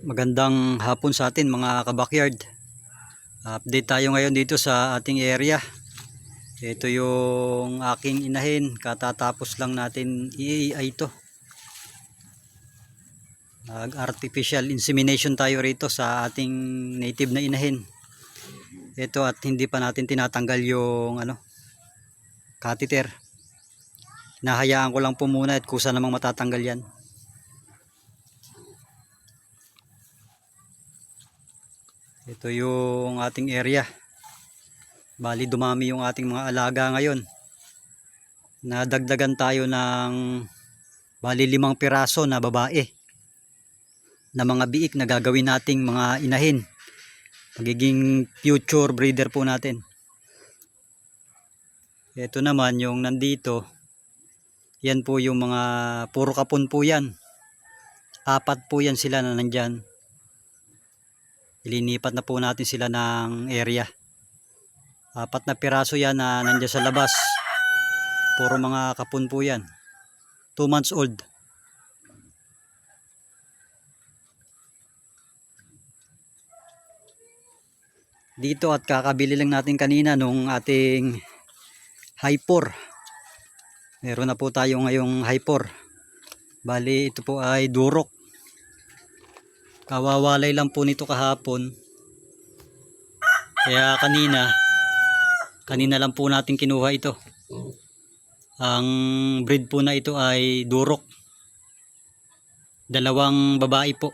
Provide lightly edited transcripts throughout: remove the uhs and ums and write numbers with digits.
Magandang hapon sa atin mga ka-backyard. Update tayo ngayon dito sa ating area. Ito yung aking inahin. Katatapos lang natin i-AI ito. Nag-artificial insemination tayo rito sa ating native na inahin. Ito at hindi pa natin tinatanggal yung catheter. Nahayaan ko lang po muna at kusa namang matatanggal yan. Ito yung ating area. Bali dumami yung ating mga alaga ngayon. Nadagdagan tayo ng bali 5 piraso na babae na mga biik na gagawin nating mga inahin. Magiging future breeder po natin. Ito naman yung nandito. Yan po yung mga puro kapon po yan. 4 po yan sila na nandyan. Ilinipat na po natin sila ng area. 4 na piraso yan na nandyan sa labas. Puro mga kapon po yan. 2 months old. Dito at kakabili lang natin kanina nung ating hyper. Meron na po tayo ngayong hyper. Bali ito po ay durok. Kawawalay lang po nito kahapon. Kaya kanina lang po natin kinuha ito. Ang breed po na ito ay durok. 2 babae po.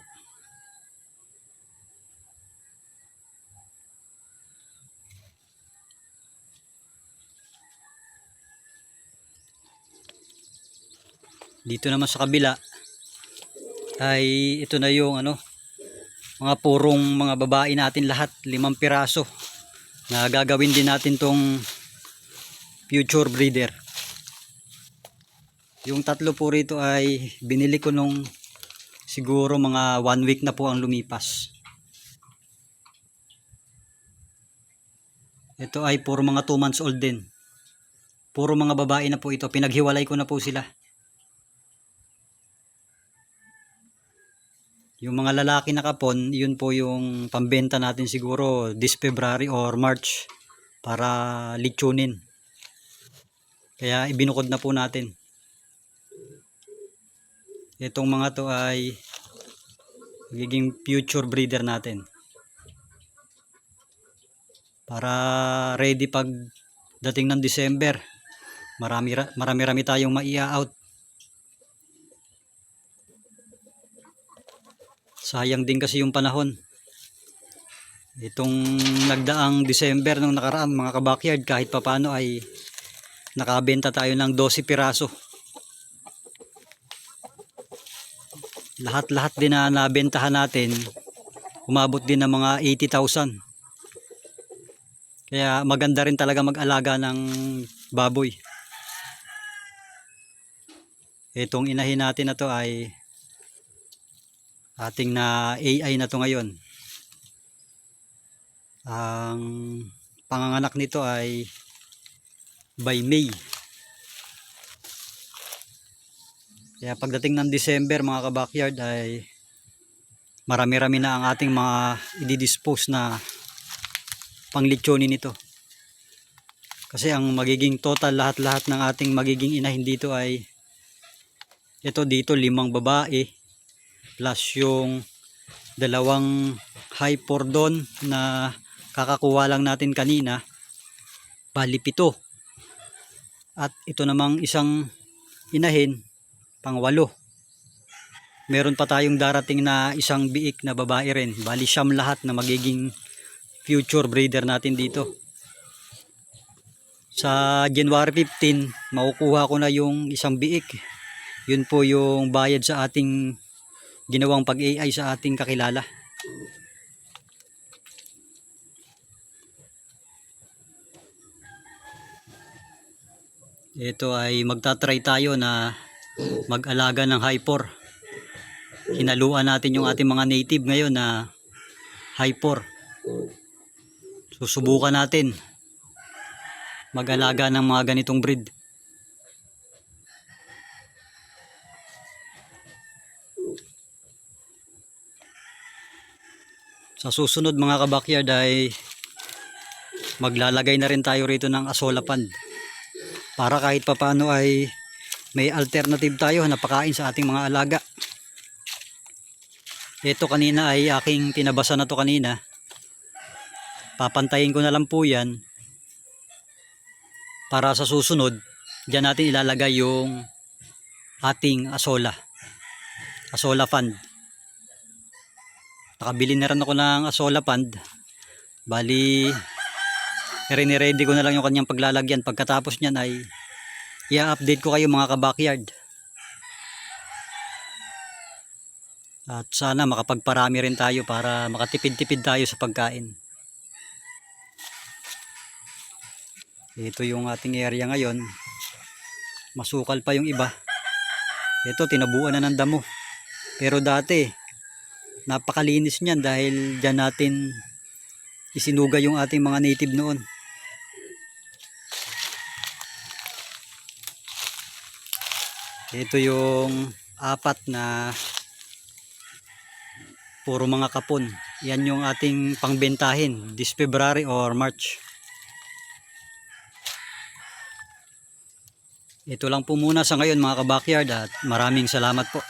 Dito naman sa kabila ay ito na yung mga purong mga babae natin lahat, 5 piraso na gagawin din natin tong future breeder. Yung 3 po rito ay binili ko nung siguro mga 1 week na po ang lumipas. Ito ay puro mga 2 months old din. Puro mga babae na po ito. Pinaghiwalay ko na po sila. Yung mga lalaki na kapon, yun po yung pambenta natin siguro this February or March para lechonin. Kaya ibinukod na po natin. Itong mga to ay magiging future breeder natin. Para ready pag dating ng December, marami tayong maia-out. Sayang din kasi yung panahon. Itong nagdaang December nung nakaraan mga ka-backyard, kahit papano ay nakabenta tayo ng 12 piraso. Lahat din na nabentahan natin, umabot din ng mga 80,000. Kaya maganda rin talaga mag-alaga ng baboy. Itong inahin natin na to ay ating na AI na to ngayon. Ang panganganak nito ay by May. Kaya pagdating ng December mga ka-backyard ay marami-rami na ang ating mga i-dispose na panglitsonin nito. Kasi ang magiging total lahat-lahat ng ating magiging inahin dito ay ito dito 5 babae plus yung 2 hyper doon na kakakuha lang natin kanina, bali 7. At ito namang isang inahin pang 8. Meron pa tayong darating na isang biik na babae rin, bali 9 lahat na magiging future breeder natin dito. Sa January 15 makukuha ko na yung isang biik. Yun po yung bayad sa ating ginawang pag-AI sa ating kakilala. Ito ay magta-try tayo na mag-alaga ng hyper. Hinaluan natin yung ating mga native ngayon na hyper. Susubukan natin mag-alaga ng mga ganitong breed. Sa susunod mga kabakyard ay maglalagay na rin tayo rito ng asola pond para kahit papano ay may alternative tayo na pakain sa ating mga alaga. Ito kanina ay aking tinabasa na to kanina. Papantayin ko na lang po yan para sa susunod diyan natin ilalagay yung ating asola pond. Nakabili na rin ako ng asola pond. Bali ready ko na lang yung kanyang paglalagyan. Pagkatapos niyan ay i-update ko kayo mga kabakyard. At sana makapagparami rin tayo para makatipid-tipid tayo sa pagkain. Ito yung ating area ngayon. Masukal pa yung iba. Ito tinabuan na ng damo. Pero dati napakalinis niyan dahil diyan natin isinuga yung ating mga native noon. Ito yung apat na puro mga kapon. Yan yung ating pangbentahin this February or March. Ito lang po muna sa ngayon mga kabakyard at maraming salamat po.